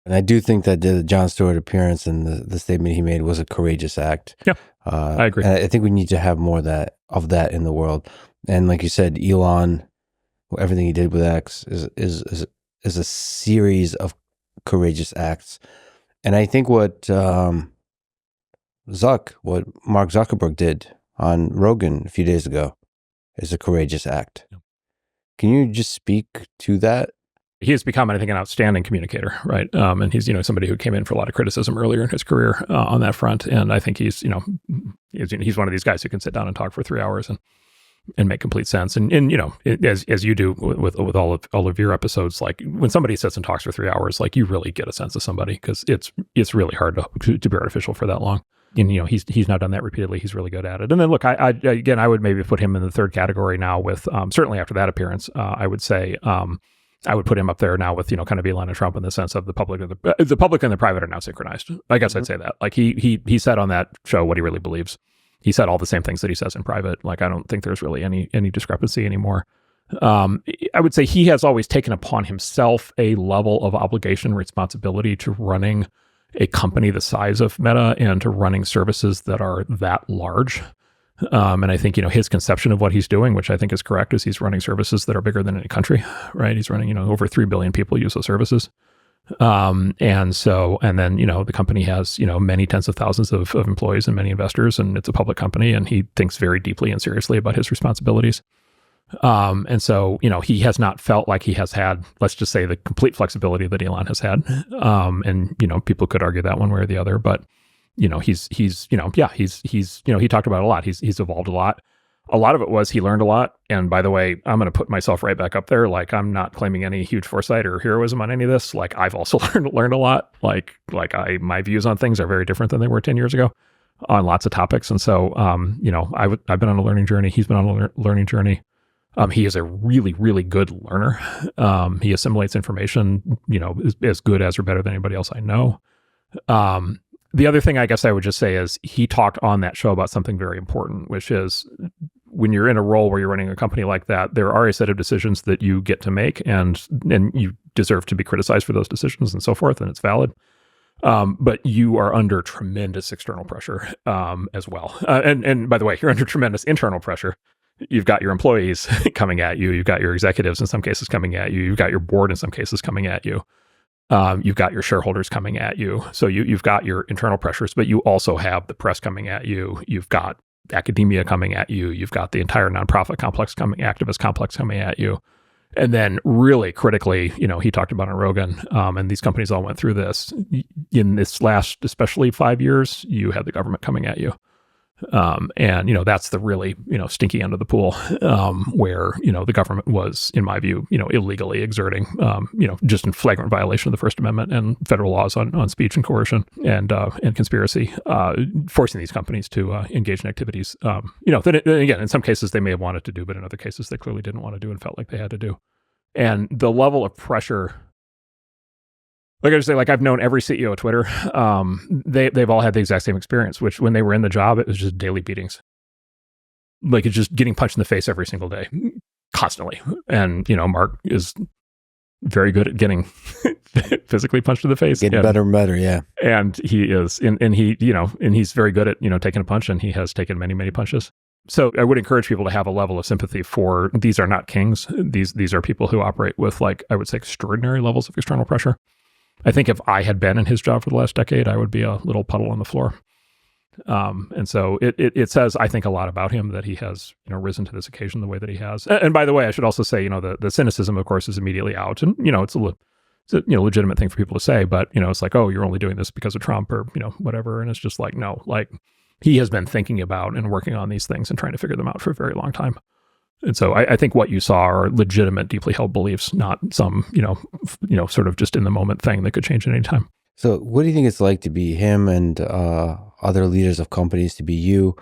And I do think that the Jon Stewart appearance and the statement he made was a courageous act. Yeah, I agree. And I think we need to have more of that in the world. And like you said, Elon, everything he did with X is a series of courageous acts. And I think what Mark Zuckerberg did on Rogan a few days ago is a courageous act. Yeah. Can you just speak to that? He has become, I think, an outstanding communicator, right? And he's, somebody who came in for a lot of criticism earlier in his career on that front. And I think he's one of these guys who can sit down and talk for 3 hours and make complete sense. And as you do with all of your episodes, like when somebody sits and talks for 3 hours, like you really get a sense of somebody, because it's really hard to be artificial for that long. And he's now done that repeatedly. He's really good at it. And then look, I would maybe put him in the third category now with certainly after that appearance. I would say I would put him up there now with kind of Elon and Trump, in the sense of the public and the private are now synchronized. I guess I'd say that. Like he said on that show what he really believes. He said all the same things that he says in private. Like I don't think there's really any discrepancy anymore. I would say he has always taken upon himself a level of obligation, responsibility to running a company the size of Meta and to running services that are that large. And I think, his conception of what he's doing, which I think is correct, is he's running services that are bigger than any country, right? He's running, over 3 billion people use those services. And then, the company has, many tens of thousands of employees and many investors, and it's a public company, and he thinks very deeply and seriously about his responsibilities. And so, he has not felt like he has had, let's just say, the complete flexibility that Elon has had. And people could argue that one way or the other, but he talked about it a lot. He's evolved a lot. A lot of it was he learned a lot. And by the way, I'm going to put myself right back up there. Like I'm not claiming any huge foresight or heroism on any of this. Like I've also learned a lot. My views on things are very different than they were 10 years ago on lots of topics. And so, I've been on a learning journey. He's been on a learning journey. He is a really, really good learner. He assimilates information, as good as or better than anybody else I know. The other thing I guess I would just say is he talked on that show about something very important, which is when you're in a role where you're running a company like that, there are a set of decisions that you get to make, and you deserve to be criticized for those decisions and so forth, and it's valid. But you are under tremendous external pressure as well. And by the way, you're under tremendous internal pressure. You've got your employees coming at you. You've got your executives in some cases coming at you. You've got your board in some cases coming at you. You've got your shareholders coming at you. So you've got your internal pressures, but you also have the press coming at you. You've got academia coming at you. You've got the entire nonprofit complex activist complex coming at you. And then really critically, he talked about on Rogan, and these companies all went through this. In this last, especially 5 years, you had the government coming at you. And that's the really, stinky end of the pool, where, the government was, in my view, illegally exerting, just in flagrant violation of the First Amendment and federal laws on speech and coercion and conspiracy, forcing these companies to engage in activities, that again, in some cases they may have wanted to do, but in other cases they clearly didn't want to do and felt like they had to do. And the level of pressure, like I just say, I've known every CEO of Twitter. They've all had the exact same experience, which when they were in the job, it was just daily beatings. Like it's just getting punched in the face every single day, constantly. And, Mark is very good at getting physically punched in the face. Getting better and better, yeah. And he is, and he's very good at, taking a punch, and he has taken many, many punches. So I would encourage people to have a level of sympathy for, these are not kings. These are people who operate with, I would say, extraordinary levels of external pressure. I think if I had been in his job for the last decade, I would be a little puddle on the floor. And so it says, I think, a lot about him that he has, risen to this occasion the way that he has. And by the way, I should also say, the cynicism, of course, is immediately out. And, it's a legitimate thing for people to say, but, it's like, oh, you're only doing this because of Trump or, whatever. And it's just like, no, he has been thinking about and working on these things and trying to figure them out for a very long time. And so I think what you saw are legitimate, deeply held beliefs, not some, sort of just in the moment thing that could change at any time. So what do you think it's like to be him and other leaders of companies, to be you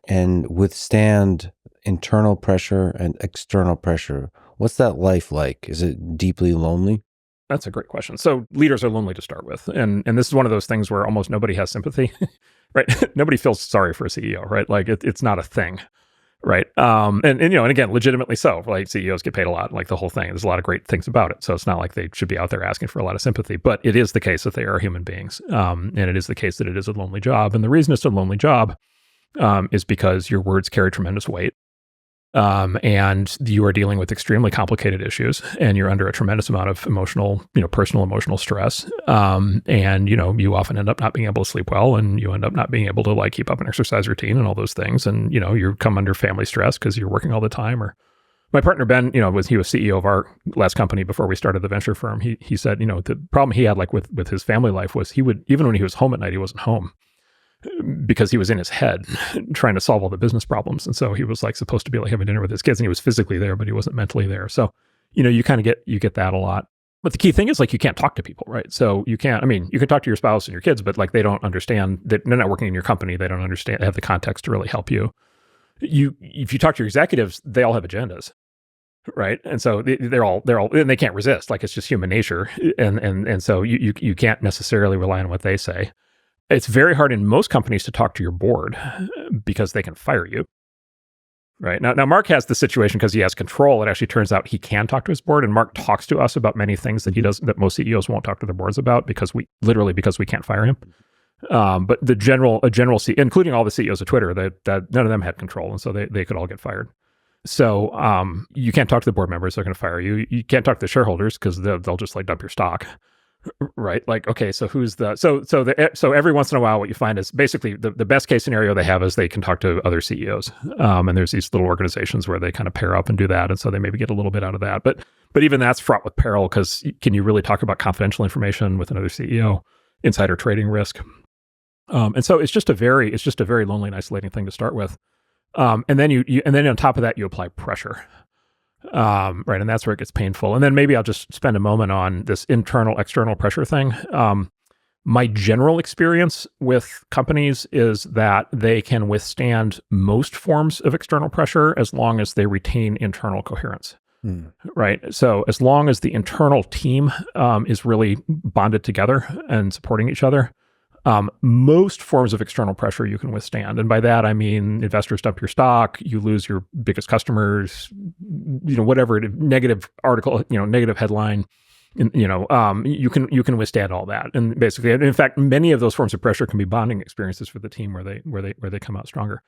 and withstand internal pressure and external pressure? What's that life like? Is it deeply lonely? That's a great question. So leaders are lonely to start with. And this is one of those things where almost nobody has sympathy, right? Nobody feels sorry for a CEO, right? It's not a thing. Right. And again, legitimately so. Like CEOs get paid a lot, like the whole thing. There's a lot of great things about it. So it's not like they should be out there asking for a lot of sympathy, but it is the case that they are human beings. And it is the case that it is a lonely job. And the reason it's a lonely job is because your words carry tremendous weight. And you are dealing with extremely complicated issues, and you're under a tremendous amount of emotional, personal emotional stress. And you often end up not being able to sleep well, and you end up not being able to like keep up an exercise routine and all those things. And you come under family stress because you're working all the time. Or my partner Ben, he was CEO of our last company before we started the venture firm. He said, the problem he had like with his family life was he would, even when he was home at night, he wasn't home, because he was in his head trying to solve all the business problems. And so he was like supposed to be like having dinner with his kids, and he was physically there, but he wasn't mentally there. So, you kind of get that a lot. But the key thing is like, you can't talk to people, right? So you can talk to your spouse and your kids, but like, they don't understand that they're not working in your company. They don't understand, have the context to really help you. If you talk to your executives, they all have agendas, right? And so they're all, and they can't resist. Like, it's just human nature. And so you can't necessarily rely on what they say. It's very hard in most companies to talk to your board because they can fire you, right? Now Marc has the situation because he has control. It actually turns out he can talk to his board, and Marc talks to us about many things that he does that most CEOs won't talk to their boards about because we can't fire him. But a general CEO, including all the CEOs of Twitter, that none of them had control, and so they could all get fired. So you can't talk to the board members; they're going to fire you. You can't talk to the shareholders because they'll just like dump your stock. Right. Like, okay, so so every once in a while, what you find is basically the best case scenario they have is they can talk to other CEOs. And there's these little organizations where they kind of pair up and do that. And so they maybe get a little bit out of that. But even that's fraught with peril, because can you really talk about confidential information with another CEO, insider trading risk? And so it's just a very lonely and isolating thing to start with. And then on top of that, you apply pressure. Right. And that's where it gets painful. And then maybe I'll just spend a moment on this internal, external pressure thing. My general experience with companies is that they can withstand most forms of external pressure as long as they retain internal coherence. Right. So as long as the internal team is really bonded together and supporting each other, most forms of external pressure you can withstand. And by that, I mean, investors dump your stock, you lose your biggest customers, whatever, negative article, negative headline, you can withstand all that. And basically, in fact, many of those forms of pressure can be bonding experiences for the team where they come out stronger.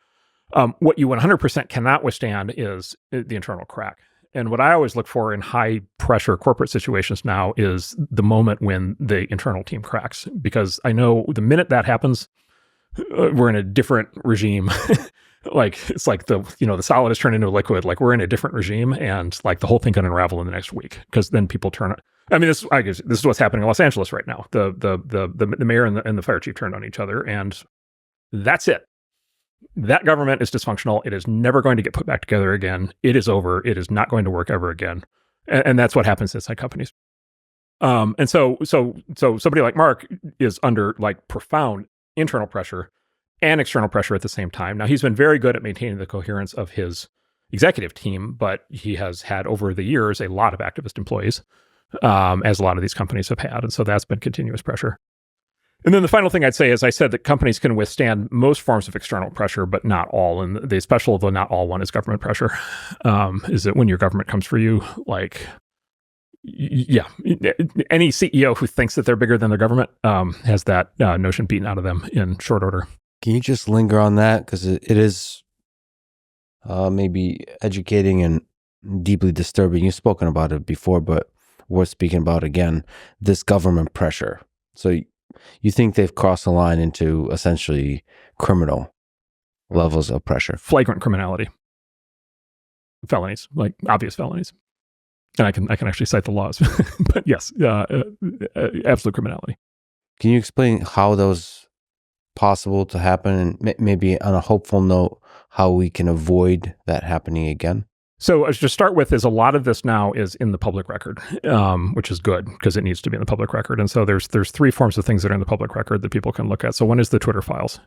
What you 100% cannot withstand is the internal crack. And what I always look for in high pressure corporate situations now is the moment when the internal team cracks, because I know the minute that happens, we're in a different regime. Like, it's like the solid has turned into a liquid. Like, we're in a different regime, and like the whole thing can unravel in the next week, because then people turn. I mean, this is what's happening in Los Angeles right now. The mayor and the fire chief turned on each other, and that's it. That government is dysfunctional. It is never going to get put back together again. It is over. It is not going to work ever again. And that's what happens inside companies. And so somebody like Marc is under like profound internal pressure and external pressure at the same time. Now, he's been very good at maintaining the coherence of his executive team, but he has had over the years a lot of activist employees, as a lot of these companies have had. And so that's been continuous pressure. And then the final thing I'd say is, I said that companies can withstand most forms of external pressure, but not all. And the special, though not all one, is government pressure. Is that when your government comes for you, like, yeah, any CEO who thinks that they're bigger than their government has that notion beaten out of them in short order. Can you just linger on that? Because it is maybe educating and deeply disturbing. You've spoken about it before, but worth speaking about again, this government pressure. So you think they've crossed the line into essentially criminal levels of pressure? Flagrant criminality. Felonies, like obvious felonies. And I can actually cite the laws. But yes, absolute criminality. Can you explain how those possible to happen, and maybe on a hopeful note, how we can avoid that happening again? So to start with, is a lot of this now is in the public record, which is good because it needs to be in the public record. And so there's three forms of things that are in the public record that people can look at. So one is the Twitter files,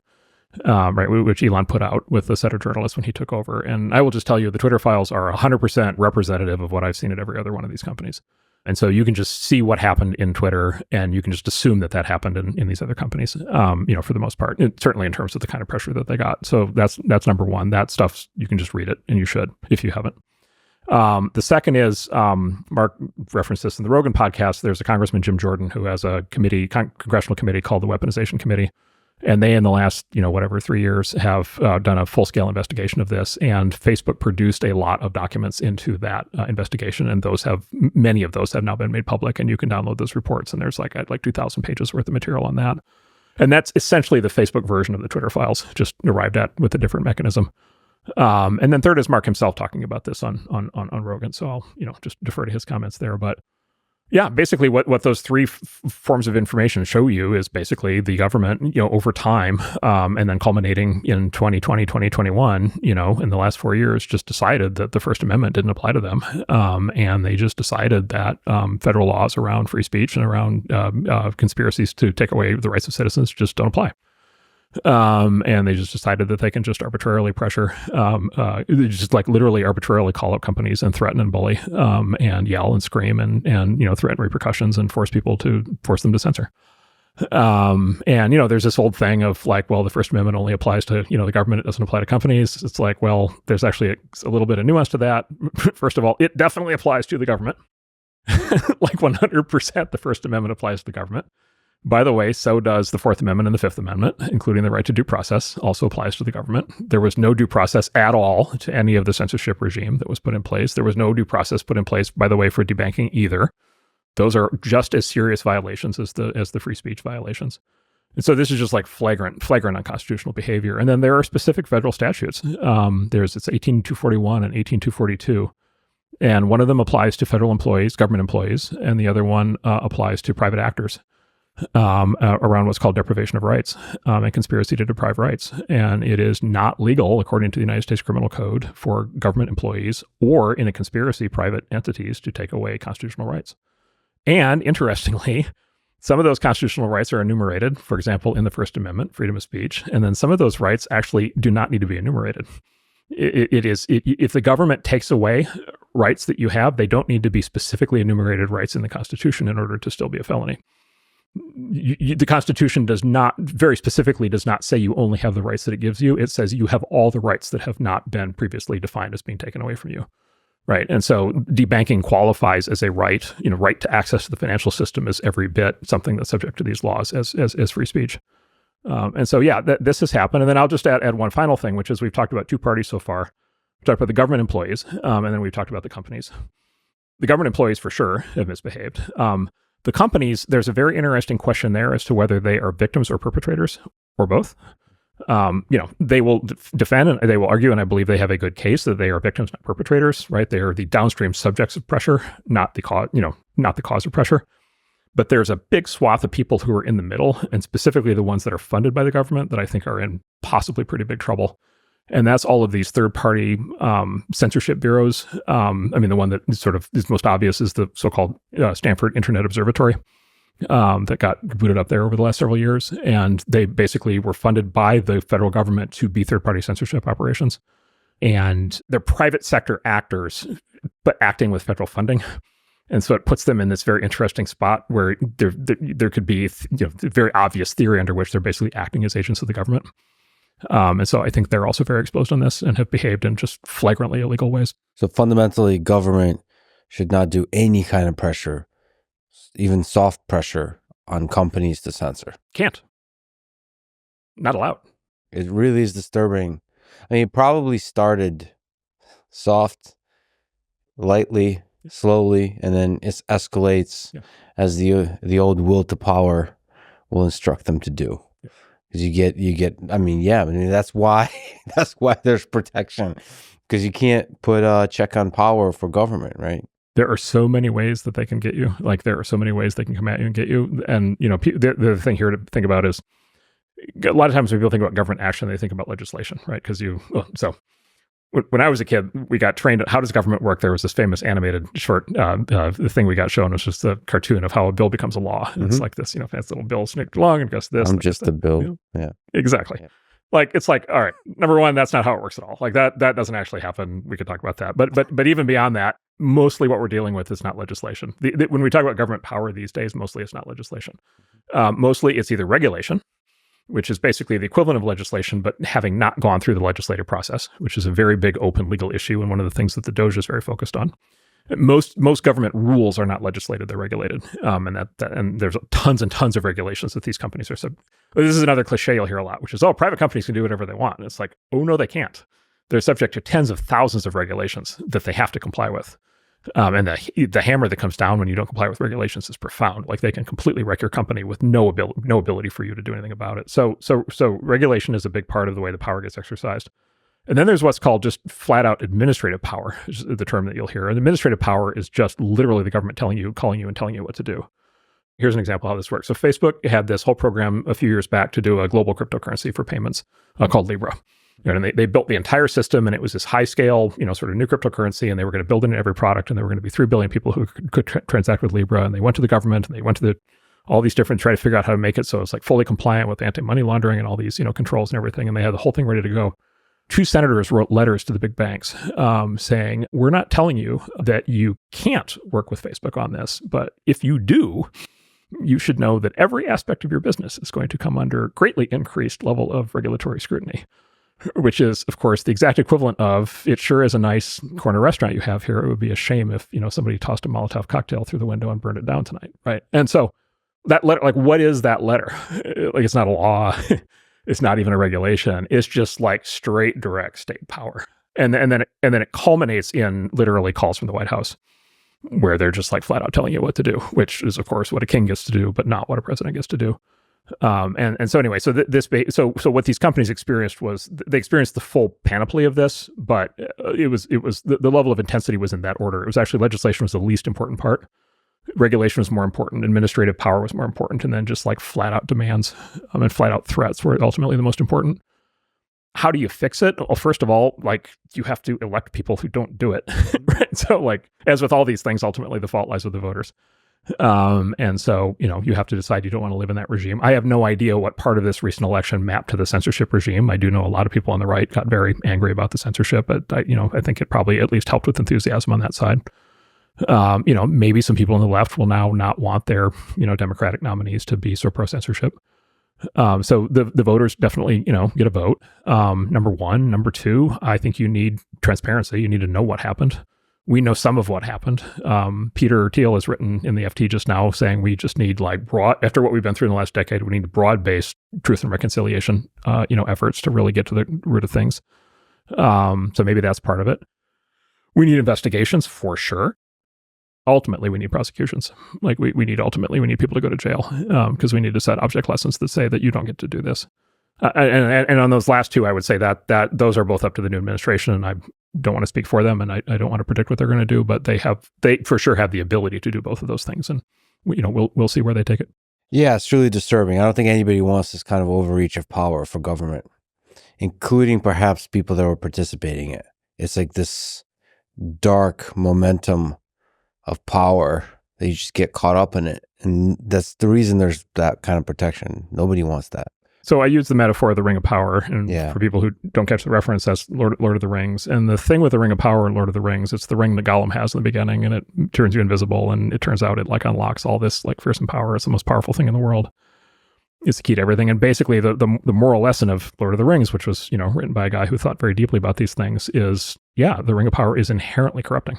right, which Elon put out with a set of journalists when he took over. And I will just tell you, the Twitter files are 100% representative of what I've seen at every other one of these companies. And so you can just see what happened in Twitter, and you can just assume that happened in these other companies, for the most part, certainly in terms of the kind of pressure that they got. So that's number one. That stuff, you can just read it, and you should if you haven't. The second is, Mark referenced this in the Rogan podcast. There's a Congressman, Jim Jordan, who has a congressional committee called the Weaponization Committee. And they, in the last, 3 years, have done a full-scale investigation of this. And Facebook produced a lot of documents into that investigation. And many of those have now been made public. And you can download those reports. And there's like 2,000 pages worth of material on that. And that's essentially the Facebook version of the Twitter files, just arrived at with a different mechanism. And then third is Mark himself talking about this on Rogan. So I'll, just defer to his comments there. But yeah, basically what those three forms of information show you is basically the government, over time, and then culminating in 2020, 2021, in the last 4 years, just decided that the First Amendment didn't apply to them. And they just decided that federal laws around free speech and around conspiracies to take away the rights of citizens just don't apply. And they just decided that they can just arbitrarily pressure, literally arbitrarily call up companies and threaten and bully, and yell and scream and threaten repercussions and force them to censor. There's this old thing of the First Amendment only applies to, the government. It doesn't apply to companies. It's there's actually a little bit of nuance to that. First of all, it definitely applies to the government. 100%, the First Amendment applies to the government. By the way, so does the Fourth Amendment and the Fifth Amendment, including the right to due process, also applies to the government. There was no due process at all to any of the censorship regime that was put in place. There was no due process put in place, by the way, for debanking either. Those are just as serious violations as the free speech violations. And so this is just flagrant unconstitutional behavior. And then there are specific federal statutes. It's 18241 and 18242. And one of them applies to federal employees, government employees, and the other one applies to private actors. Around what's called deprivation of rights and conspiracy to deprive rights. And it is not legal, according to the United States Criminal Code, for government employees or in a conspiracy private entities to take away constitutional rights. And interestingly, some of those constitutional rights are enumerated, for example, in the First Amendment, freedom of speech. And then some of those rights actually do not need to be enumerated. If the government takes away rights that you have, they don't need to be specifically enumerated rights in the Constitution in order to still be a felony. The Constitution does not say you only have the rights that it gives you. It says you have all the rights that have not been previously defined as being taken away from you, right? And so debanking qualifies as a right. Right to access to the financial system is every bit something that's subject to these laws as free speech. And so this has happened. And then I'll just add one final thing, which is we've talked about two parties so far. We've talked about the government employees, and then we've talked about the companies. The government employees for sure have misbehaved. The companies, there's a very interesting question there as to whether they are victims or perpetrators or both. They will defend and they will argue, and I believe they have a good case that they are victims, not perpetrators, right? They are the downstream subjects of pressure, not the cause of pressure. But there's a big swath of people who are in the middle, and specifically the ones that are funded by the government that I think are in possibly pretty big trouble. And that's all of these third-party censorship bureaus. The one that sort of is most obvious is the so-called Stanford Internet Observatory that got booted up there over the last several years. And they basically were funded by the federal government to be third-party censorship operations. And they're private sector actors, but acting with federal funding. And so it puts them in this very interesting spot where there could be very obvious theory under which they're basically acting as agents of the government. And so I think they're also very exposed on this and have behaved in just flagrantly illegal ways. So fundamentally, government should not do any kind of pressure, even soft pressure, on companies to censor. Can't. Not allowed. It really is disturbing. It probably started soft, lightly, slowly, and then it escalates as the old will to power will instruct them to do. Because you get. That's why there's protection, because you can't put a check on power for government, right? There are so many ways that they can get you. There are so many ways they can come at you and get you. And the thing here to think about is a lot of times when people think about government action, they think about legislation, right? Because when I was a kid, we got trained at how does government work. There was this famous animated short the thing we got shown was just a cartoon of how a bill becomes a law. And it's like this, fancy little bill snicked along and goes this. I'm just a bill. Yeah, exactly. Yeah. It's all right. Number one, that's not how it works at all. That doesn't actually happen. We could talk about that. But even beyond that, mostly what we're dealing with is not legislation. When we talk about government power these days, mostly it's not legislation. Mostly it's either regulation, which is basically the equivalent of legislation, but having not gone through the legislative process, which is a very big open legal issue and one of the things that the Doge is very focused on. Most government rules are not legislated; they're regulated, and there's tons and tons of regulations that these companies are sub. This is another cliche you'll hear a lot, which is, oh, private companies can do whatever they want. And it's like, oh no, they can't. They're subject to tens of thousands of regulations that they have to comply with. And the hammer that comes down when you don't comply with regulations is profound. Like they can completely wreck your company with no ability for you to do anything about it. So regulation is a big part of the way the power gets exercised. And then there's what's called just flat out administrative power, is the term that you'll hear. And administrative power is just literally the government calling you and telling you what to do. Here's an example of how this works. So Facebook had this whole program a few years back to do a global cryptocurrency for payments called Libra. And they built the entire system, and it was this high scale, sort of new cryptocurrency, and they were going to build it in every product, and there were going to be 3 billion people who could transact with Libra. And they went to the government, and they went to all these different, try to figure out how to make it so it's like fully compliant with anti-money laundering and all these, controls and everything. And they had the whole thing ready to go. 2 senators wrote letters to the big banks saying, we're not telling you that you can't work with Facebook on this, but if you do, you should know that every aspect of your business is going to come under greatly increased level of regulatory scrutiny, which is, of course, the exact equivalent of, it sure is a nice corner restaurant you have here. It would be a shame if, somebody tossed a Molotov cocktail through the window and burned it down tonight, right? And so that letter, like, what is that letter? Like, it's not a law. It's not even a regulation. It's just like straight, direct state power. And then it culminates in literally calls from the White House, where they're just like flat out telling you what to do, which is, of course, what a king gets to do, but not what a president gets to do. And so anyway, so what these companies experienced was they experienced the full panoply of this, but it was the level of intensity was in that order. It was actually legislation was the least important part. Regulation was more important. Administrative power was more important. And then just like flat out demands and flat out threats were ultimately the most important. How do you fix it? Well, first of all, like you have to elect people who don't do it. Right? So like, as with all these things, ultimately the fault lies with the voters. And so, you have to decide you don't want to live in that regime. I have no idea what part of this recent election mapped to the censorship regime. I do know a lot of people on the right got very angry about the censorship, but I think it probably at least helped with enthusiasm on that side. Maybe some people on the left will now not want their, Democratic nominees to be so pro-censorship. So the voters definitely, get a vote. Number one. Number two, I think you need transparency. You need to know what happened. We know some of what happened. Peter Thiel has written in the FT just now saying we just need after what we've been through in the last decade, we need broad-based truth and reconciliation, efforts to really get to the root of things. So maybe that's part of it. We need investigations for sure. Ultimately, we need prosecutions. Like we need people to go to jail because we need to set object lessons that say that you don't get to do this. And on those last two, I would say that those are both up to the new administration, and I don't want to speak for them, and I don't want to predict what they're going to do, but they for sure have the ability to do both of those things, and we'll see where they take it. Yeah, it's truly disturbing. I don't think anybody wants this kind of overreach of power for government, including perhaps people that were participating in it. It's like this dark momentum of power that you just get caught up in it. And that's the reason there's that kind of protection. Nobody wants that. So I use the metaphor of the Ring of Power, and for people who don't catch the reference, that's Lord of the Rings. And the thing with the Ring of Power and Lord of the Rings, it's the ring that Gollum has in the beginning, and it turns you invisible, and it turns out it like unlocks all this like fearsome power. It's the most powerful thing in the world. It's the key to everything. And basically the moral lesson of Lord of the Rings, which was, written by a guy who thought very deeply about these things, is, the Ring of Power is inherently corrupting.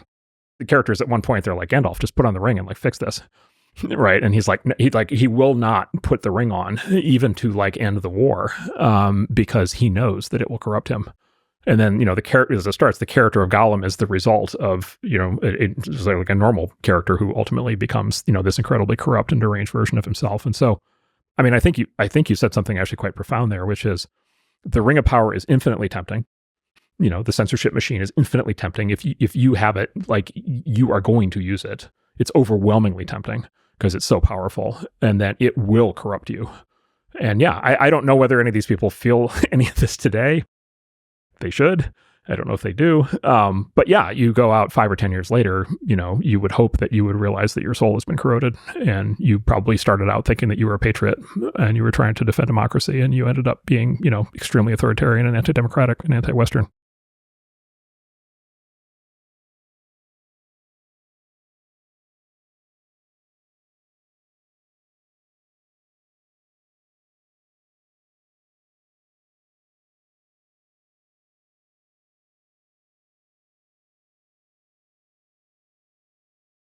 The characters at one point, they're like, Gandalf, just put on the ring and fix this. Right. And he's like, he will not put the ring on even to end the war, because he knows that it will corrupt him. And then, the character, as it starts, the character of Gollum is the result of, it's like a normal character who ultimately becomes, this incredibly corrupt and deranged version of himself. And so, I mean, I think you said something actually quite profound there, which is the Ring of Power is infinitely tempting. The censorship machine is infinitely tempting. If you have it, you are going to use it. It's overwhelmingly tempting because it's so powerful, and then it will corrupt you. And I don't know whether any of these people feel any of this today. They should. I don't know if they do. But you go out 5 or 10 years later, you would hope that you would realize that your soul has been corroded, and you probably started out thinking that you were a patriot and you were trying to defend democracy, and you ended up being, extremely authoritarian and anti-democratic and anti-Western.